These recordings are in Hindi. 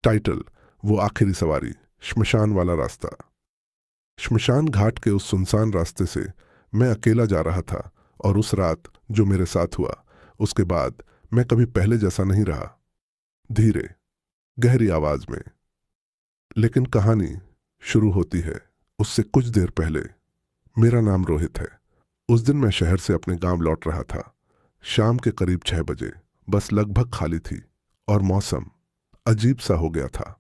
टाइटल: वो आखिरी सवारी, श्मशान वाला रास्ता। श्मशान घाट के उस सुनसान रास्ते से मैं अकेला जा रहा था, और उस रात जो मेरे साथ हुआ, उसके बाद मैं कभी पहले जैसा नहीं रहा। धीरे, गहरी आवाज में। लेकिन कहानी शुरू होती है उससे कुछ देर पहले। मेरा नाम रोहित है। उस दिन मैं शहर से अपने गांव लौट रहा था। शाम के करीब 6 बजे। बस लगभग खाली थी और मौसम अजीब सा हो गया था।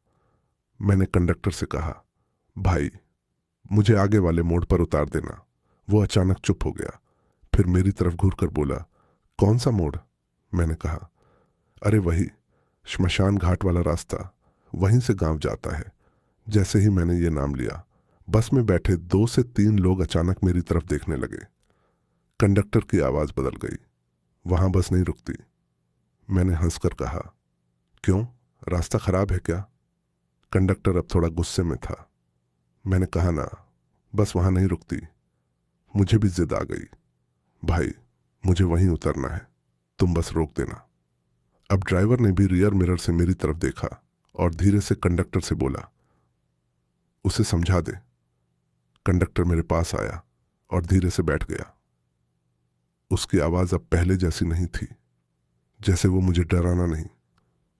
मैंने कंडक्टर से कहा, भाई, मुझे आगे वाले मोड़ पर उतार देना। वो अचानक चुप हो गया, फिर मेरी तरफ घूरकर बोला, कौन सा मोड़? मैंने कहा, अरे वही, श्मशान घाट वाला रास्ता, वहीं से गांव जाता है। जैसे ही मैंने ये नाम लिया, बस में बैठे 2 से 3 लोग अचानक मेरी तरफ देखने लगे। कंडक्टर की आवाज बदल गई, वहां बस नहीं रुकती। मैंने हंसकर कहा, क्यों, रास्ता खराब है क्या? कंडक्टर अब थोड़ा गुस्से में था। मैंने कहा, ना, बस वहां नहीं रुकती। मुझे भी जिद आ गई, भाई, मुझे वहीं उतरना है, तुम बस रोक देना। अब ड्राइवर ने भी रियर मिरर से मेरी तरफ देखा और धीरे से कंडक्टर से बोला, उसे समझा दे। कंडक्टर मेरे पास आया और धीरे से बैठ गया। उसकी आवाज अब पहले जैसी नहीं थी, जैसे वो मुझे डराना नहीं,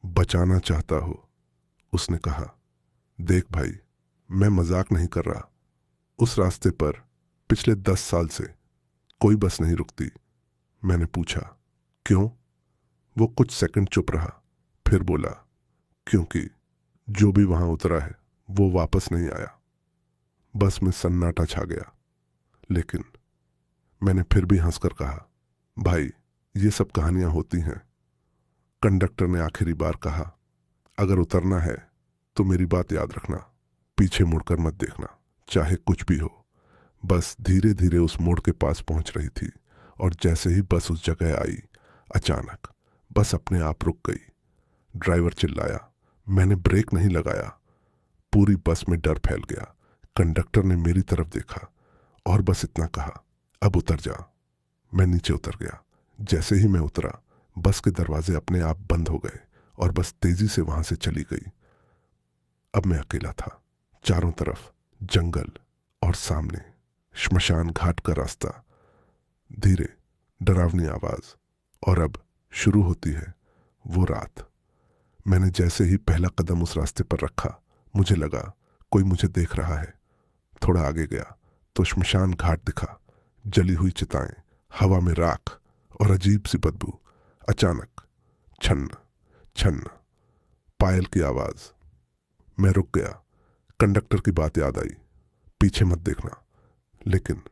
बचाना चाहता हो। उसने कहा, देख भाई, मैं मजाक नहीं कर रहा। उस रास्ते पर पिछले 10 साल से कोई बस नहीं रुकती। मैंने पूछा, क्यों? वो कुछ सेकंड चुप रहा, फिर बोला, क्योंकि जो भी वहां उतरा है वो वापस नहीं आया। बस में सन्नाटा छा गया। लेकिन मैंने फिर भी हंसकर कहा, भाई, ये सब कहानियां होती हैं। कंडक्टर ने आखिरी बार कहा, अगर उतरना है तो मेरी बात याद रखना, पीछे मुड़कर मत देखना, चाहे कुछ भी हो। बस धीरे धीरे उस मोड़ के पास पहुंच रही थी, और जैसे ही बस उस जगह आई, अचानक बस अपने आप रुक गई। ड्राइवर चिल्लाया, मैंने ब्रेक नहीं लगाया। पूरी बस में डर फैल गया। कंडक्टर ने मेरी तरफ देखा और बस इतना कहा, अब उतर जा। मैं नीचे उतर गया। जैसे ही मैं उतरा, बस के दरवाजे अपने आप बंद हो गए और बस तेजी से वहां से चली गई। अब मैं अकेला था। चारों तरफ जंगल और सामने श्मशान घाट का रास्ता। धीरे, डरावनी आवाज, और अब शुरू होती है वो रात। मैंने जैसे ही पहला कदम उस रास्ते पर रखा, मुझे लगा कोई मुझे देख रहा है। थोड़ा आगे गया तो श्मशान घाट दिखा, जली हुई चिताएं, हवा में राख और अजीब सी बदबू। अचानक छन्न छन्न, पायल की आवाज। मैं रुक गया। कंडक्टर की बात याद आई, पीछे मत देखना। लेकिन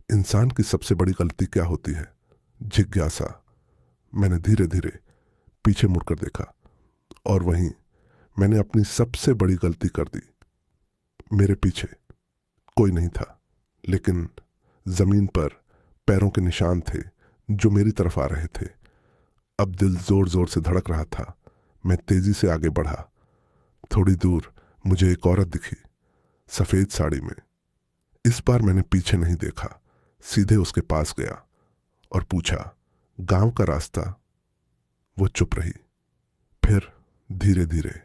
इंसान की सबसे बड़ी गलती क्या होती है? जिज्ञासा। मैंने धीरे धीरे पीछे मुड़कर देखा, और वहीं मैंने अपनी सबसे बड़ी गलती कर दी। मेरे पीछे कोई नहीं था, लेकिन जमीन पर पैरों के निशान थे जो मेरी तरफ आ रहे थे। अब दिल जोर जोर से धड़क रहा था। मैं तेजी से आगे बढ़ा। थोड़ी दूर मुझे एक औरत दिखी, सफेद साड़ी में। इस बार मैंने पीछे नहीं देखा, सीधे उसके पास गया और पूछा, गांव का रास्ता? वो चुप रही। फिर धीरे धीरे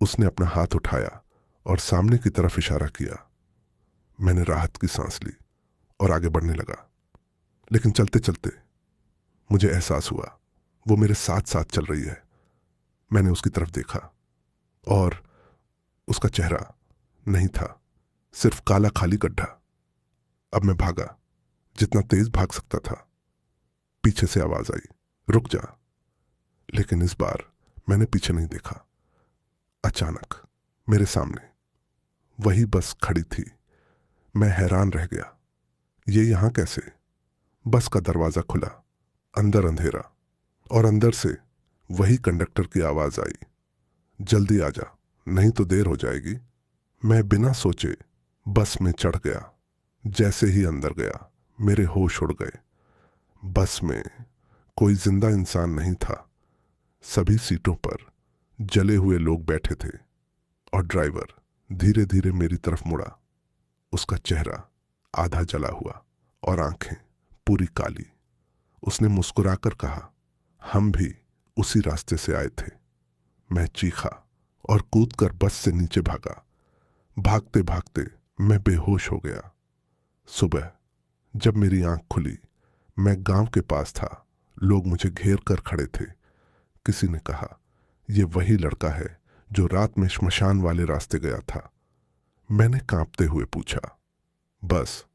उसने अपना हाथ उठाया और सामने की तरफ इशारा किया। मैंने राहत की सांस ली और आगे बढ़ने लगा। लेकिन चलते चलते मुझे एहसास हुआ वो मेरे साथ साथ चल रही है। मैंने उसकी तरफ देखा, और उसका चेहरा नहीं था, सिर्फ काला खाली गड्ढा। अब मैं भागा, जितना तेज भाग सकता था। पीछे से आवाज आई, रुक जा। लेकिन इस बार मैंने पीछे नहीं देखा। अचानक मेरे सामने वही बस खड़ी थी। मैं हैरान रह गया, ये यहां कैसे? बस का दरवाजा खुला, अंदर अंधेरा, और अंदर से वही कंडक्टर की आवाज आई, जल्दी आ जा, नहीं तो देर हो जाएगी। मैं बिना सोचे बस में चढ़ गया। जैसे ही अंदर गया, मेरे होश उड़ गए। बस में कोई जिंदा इंसान नहीं था। सभी सीटों पर जले हुए लोग बैठे थे, और ड्राइवर धीरे धीरे मेरी तरफ मुड़ा। उसका चेहरा आधा जला हुआ और आंखें पूरी काली। उसने मुस्कुराकर कहा, हम भी उसी रास्ते से आए थे। मैं चीखा और कूदकर बस से नीचे भागा। भागते भागते मैं बेहोश हो गया। सुबह जब मेरी आंख खुली, मैं गांव के पास था। लोग मुझे घेर कर खड़े थे। किसी ने कहा, यह वही लड़का है जो रात में श्मशान वाले रास्ते गया था। मैंने कांपते हुए पूछा, बस?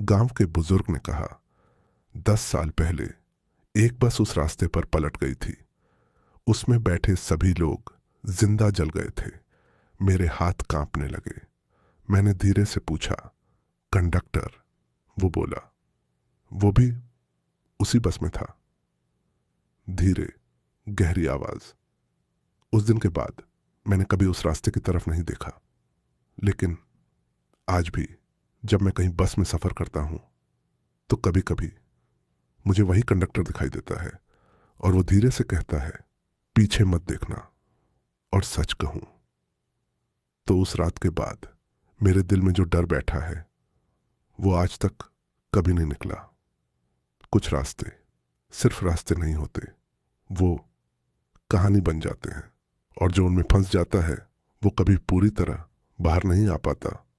गांव के बुजुर्ग ने कहा, 10 साल पहले एक बस उस रास्ते पर पलट गई थी। उसमें बैठे सभी लोग जिंदा जल गए थे। मेरे हाथ कांपने लगे। मैंने धीरे से पूछा, कंडक्टर? वो बोला, वो भी उसी बस में था। धीरे, गहरी आवाज। उस दिन के बाद मैंने कभी उस रास्ते की तरफ नहीं देखा। लेकिन आज भी जब मैं कहीं बस में सफर करता हूं तो कभी कभी मुझे वही कंडक्टर दिखाई देता है और वो धीरे से कहता है, पीछे मत देखना। और सच कहूं तो उस रात के बाद मेरे दिल में जो डर बैठा है वो आज तक कभी नहीं निकला। कुछ रास्ते सिर्फ रास्ते नहीं होते, वो कहानी बन जाते हैं, और जो उनमें फंस जाता है वो कभी पूरी तरह बाहर नहीं आ पाता।